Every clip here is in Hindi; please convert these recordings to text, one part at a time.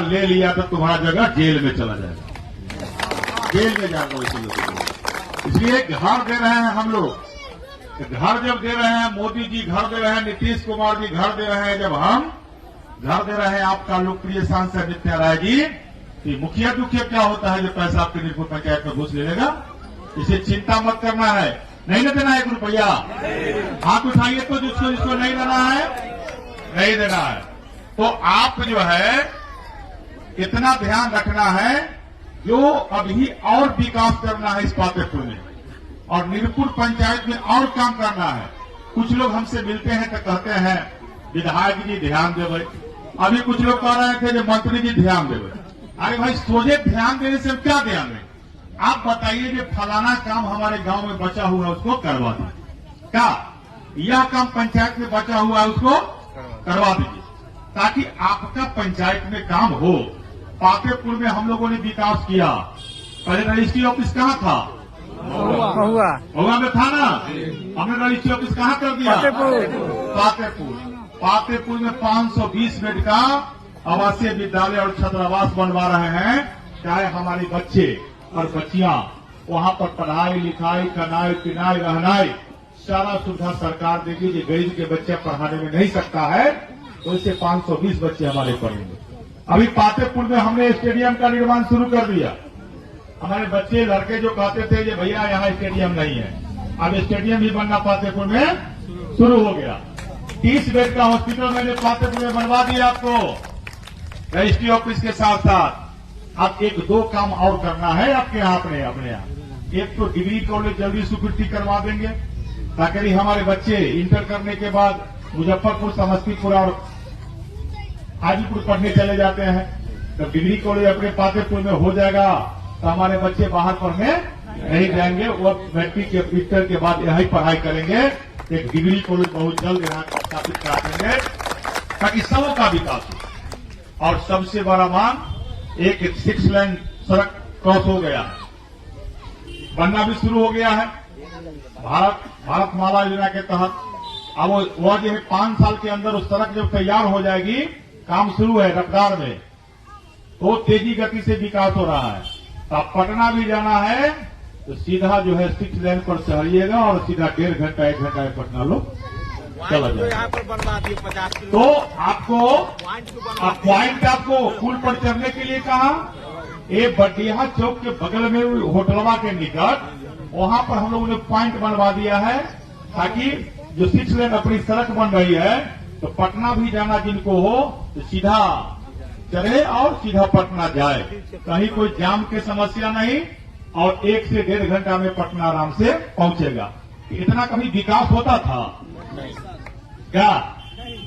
ले लिया तो तुम्हारा जगह जेल में चला जाएगा, जेल में जाओगे इसी लोग। इसलिए घर दे रहे हैं हम लोग, घर जब दे रहे हैं, मोदी जी घर दे रहे हैं, नीतीश कुमार जी घर दे रहे हैं, जब हम घर दे रहे हैं आपका लोकप्रिय सांसद नित्या राय जी, तो मुखिया दुखिया क्या होता है जो पैसा आपके नीरपुर पंचायत में घुस ले लेगा? इसे चिंता मत करना है, नहीं न देना 1 रुपया। हाथ उठाइए तो जिसको जिसको नहीं देना है, नहीं देना है। तो आप जो है इतना ध्यान रखना है, जो अभी और विकास करना है इस पातेपुर में, और नीरपुर पंचायत में और काम करना है। कुछ लोग हमसे मिलते हैं तो कहते हैं विधायक जी ध्यान देवे, अभी कुछ लोग कह रहे थे जो मंत्री जी ध्यान देवे। अरे भाई, सोचे ध्यान देने से क्या ध्यान दें? आप बताइए जो फलाना काम हमारे गांव में बचा हुआ है उसको करवा दीजिए, क्या यह काम पंचायत में बचा हुआ है उसको करवा दीजिए, ताकि आपका पंचायत में काम हो। पातेपुर में हम लोगों ने विकास किया। पहले रजिस्ट्री ऑफिस कहाँ था? महुआ में था ना। हमने रजिस्ट्री ऑफिस कहाँ कर दिया? पातेपुर में 520 बेड का आवासीय विद्यालय और छात्रावास बनवा रहे हैं। चाहे हमारे बच्चे और बच्चियां वहां पर पढ़ाई लिखाई, कनाई पिनाई रहनाई सारा सुविधा सरकार देगी। जो गरीब के बच्चे पढ़ाने में नहीं सकता है तो इससे 520 बच्चे हमारे पढ़ेंगे। अभी पातेपुर में हमने स्टेडियम का निर्माण शुरू कर दिया। हमारे बच्चे लड़के जो कहते थे कि भैया यहाँ स्टेडियम नहीं है, अब स्टेडियम भी बनना पातेपुर में शुरू हो गया। 30 बेड का हॉस्पिटल मैंने पातेपुर में बनवा दिया आपको, रजिस्ट्री ऑफिस के साथ साथ। अब 1-2 काम और करना है आपके यहाँ, अपने यहाँ। एक तो डिग्री कॉलेज जल्दी स्वीकृति करवा देंगे, ताकि हमारे बच्चे इंटर करने के बाद मुजफ्फरपुर, समस्तीपुर और हाजीपुर पढ़ने चले जाते हैं। जब डिग्री कॉलेज अपने पातेपुर में हो जाएगा तो हमारे बच्चे बाहर पढ़ने नहीं जाएंगे, वो मैट्रिक के इंटर के बाद यही पढ़ाई करेंगे। एक डिग्री कॉलेज बहुत जल्द यहाँ स्थापित करा देंगे ताकि सबका विकास हो। और सबसे बड़ा मांग, एक 6 लेन सड़क क्रॉस हो गया, बनना भी शुरू हो गया है भारतमाला योजना के तहत। अब वह जो है 5 साल के अंदर उस सड़क जब तैयार हो जाएगी, काम शुरू है रफ्तार में, तो तेजी गति से विकास हो रहा है। तो आप पटना भी जाना है तो सीधा जो है 6 लेन पर चढ़िएगा और सीधा 1.5 घंटा 1 घंटा में पटना लोग चला जाएगा। यहाँ पर बनवा दिए 50 किलो। तो आपको पॉइंट आपको पुल पर चढ़ने के लिए कहा, ये बटिया चौक के बगल में होटलवा के निकट वहां पर हम लोगों ने पॉइंट बनवा दिया है, ताकि जो 6 लेन अपनी सड़क बन रही है तो पटना भी जाना जिनको हो तो सीधा चढ़े और सीधा पटना जाए, कहीं कोई जाम की समस्या नहीं, और 1 से 1.5 घंटा में पटना आराम से पहुंचेगा। इतना कभी विकास होता था क्या?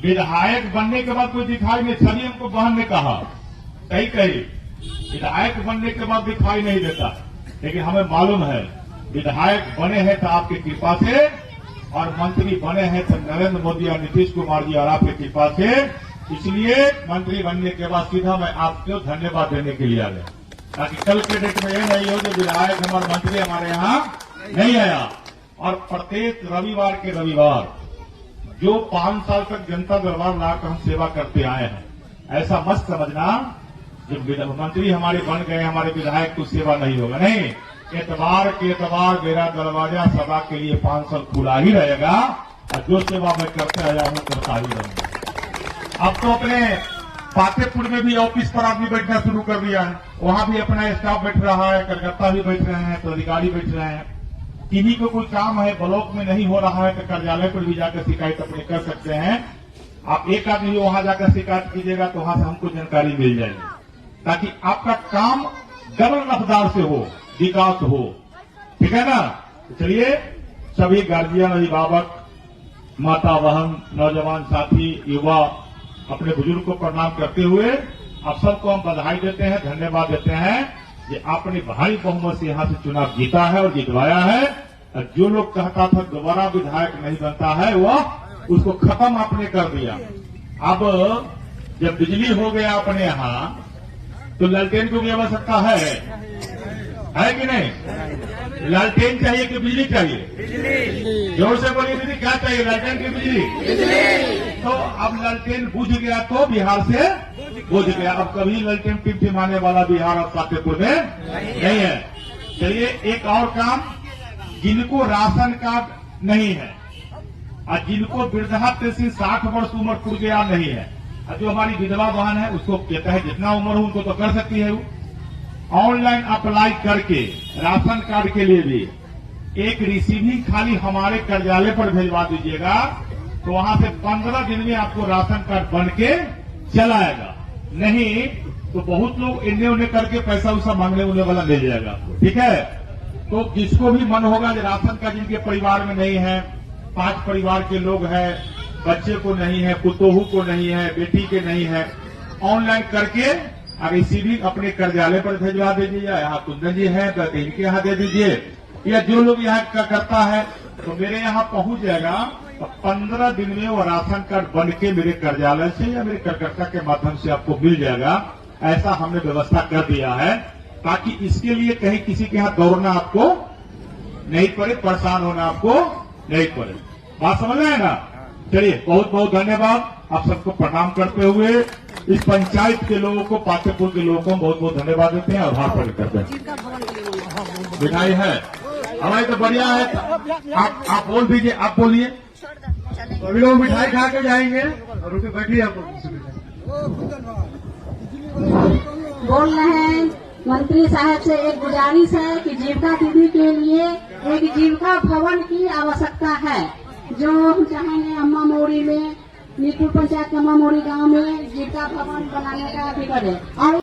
विधायक बनने के बाद कोई दिखाई नहीं, छवि हमको बहन ने कहा, कहीं कहीं विधायक बनने के बाद दिखाई नहीं देता, लेकिन हमें मालूम है विधायक बने हैं तो आपकी कृपा से, और मंत्री बने हैं तो नरेंद्र मोदी और नीतीश कुमार जी और आपकी कृपा से। इसलिए मंत्री बनने के बाद सीधा मैं आपको धन्यवाद देने के लिए आ गया, ताकि कल के डेट में ये नहीं हो जो विधायक हमारे मंत्री हमारे यहाँ नहीं आया। और प्रत्येक रविवार के रविवार जो 5 साल तक जनता दरबार लाकर हम सेवा करते आए हैं, ऐसा मत समझना जब मंत्री हमारे बन गए हमारे विधायक को सेवा नहीं होगा, नहीं। एतबार के एतबार मेरा दरवाजा सभा के लिए 5 साल खुला ही रहेगा, और जो सेवा मैं करते आया हूं करता ही रहूंगा। अब तो अपने पातेपुर में भी ऑफिस पर आदमी बैठना शुरू कर दिया है, वहां भी अपना स्टाफ बैठ रहा है, कलकत्ता भी बैठ रहे हैं, तो अधिकारी बैठ रहे हैं। किन्हीं को कोई काम है ब्लॉक में नहीं हो रहा है तो कार्यालय पर भी जाकर शिकायत अपने कर सकते हैं। आप एक आदमी वहां जाकर शिकायत कीजिएगा तो वहां से हमको जानकारी मिल जाएगी, ताकि आपका काम डबल रफ्तार से हो, विकास हो, ठीक है ना। तो चलिए सभी गार्जियन, अभिभावक, माता बहन, नौजवान साथी, युवा, अपने बुजुर्ग को प्रणाम करते हुए आप सबको हम बधाई देते हैं, धन्यवाद देते हैं कि आपने भारी बहुमत से यहाँ से चुनाव जीता है और जितवाया है। और जो लोग कहता था दोबारा विधायक नहीं बनता है, वह उसको खत्म आपने कर दिया। अब जब बिजली हो गया अपने यहाँ तो लालटेन की भी आवश्यकता है कि नहीं? लालटेन चाहिए कि बिजली चाहिए? जोर से बोलिए दीदी, क्या चाहिए, लालटेन की बिजली? तो अब लालटेन बुझ गया तो बिहार से बुझ गया। अब कभी ललटेन टिमटिमाने वाला बिहार और फतेहपुर में नहीं है। चलिए एक और काम, जिनको राशन कार्ड नहीं है और जिनको वृद्धाप्य से 60 वर्ष उम्र पूर गया नहीं है, और जो हमारी विधवा बहन है उसको कहता है जितना उम्र हो उनको तो कर सकती है, वो ऑनलाइन अप्लाई करके राशन कार्ड के लिए भी एक रिसीविंग खाली हमारे कार्यालय पर भेजवा दीजिएगा, तो वहां से 15 दिन में आपको राशन कार्ड बन के चला आएगा। नहीं तो बहुत लोग इन्ने उन्ने करके पैसा उसा मांगने उन्ने वाला मिल जाएगा आपको, ठीक है। तो जिसको भी मन होगा जो राशन कार्ड जिनके परिवार में नहीं है, 5 परिवार के लोग हैं, बच्चे को नहीं है, पुतोहू को नहीं है, बेटी के नहीं है, ऑनलाइन करके रिसीविंग अपने कार्यालय पर भेजवा दीजिए, या यहाँ कुंदन जी है तो इनके यहाँ दे दीजिए, या जो लोग यहाँ करता है तो मेरे यहाँ पहुंच जाएगा। तो 15 दिन में वो राशन कार्ड बन के मेरे कार्यालय से या मेरे कार्यकर्ता के माध्यम से आपको मिल जाएगा। ऐसा हमने व्यवस्था कर दिया है ताकि इसके लिए कहीं किसी के यहाँ दौड़ना आपको नहीं पड़े, परेशान होना आपको नहीं पड़े। बात समझ रहे हैं ना। चलिए बहुत बहुत धन्यवाद, आप सबको प्रणाम करते हुए इस पंचायत के लोगों को, पातेपुर के लोगों को बहुत बहुत धन्यवाद देते हैं, आभार प्रकट करते हैं। विधायक है हमारी तो बढ़िया है। आप बोल दीजिए, आप बोलिए। अभी लोग मिठाई खा के जाएंगे, रुके बैठिए। आप बोल रहे हैं मंत्री साहब से एक गुजारिश है कि जीविका दीदी के लिए एक जीविका भवन की आवश्यकता है, जो हम चाहेंगे अम्मा मोड़ी में, नीतू पंचायत अम्मा मोड़ी गांव में जीविका भवन बनाने का भी करे। और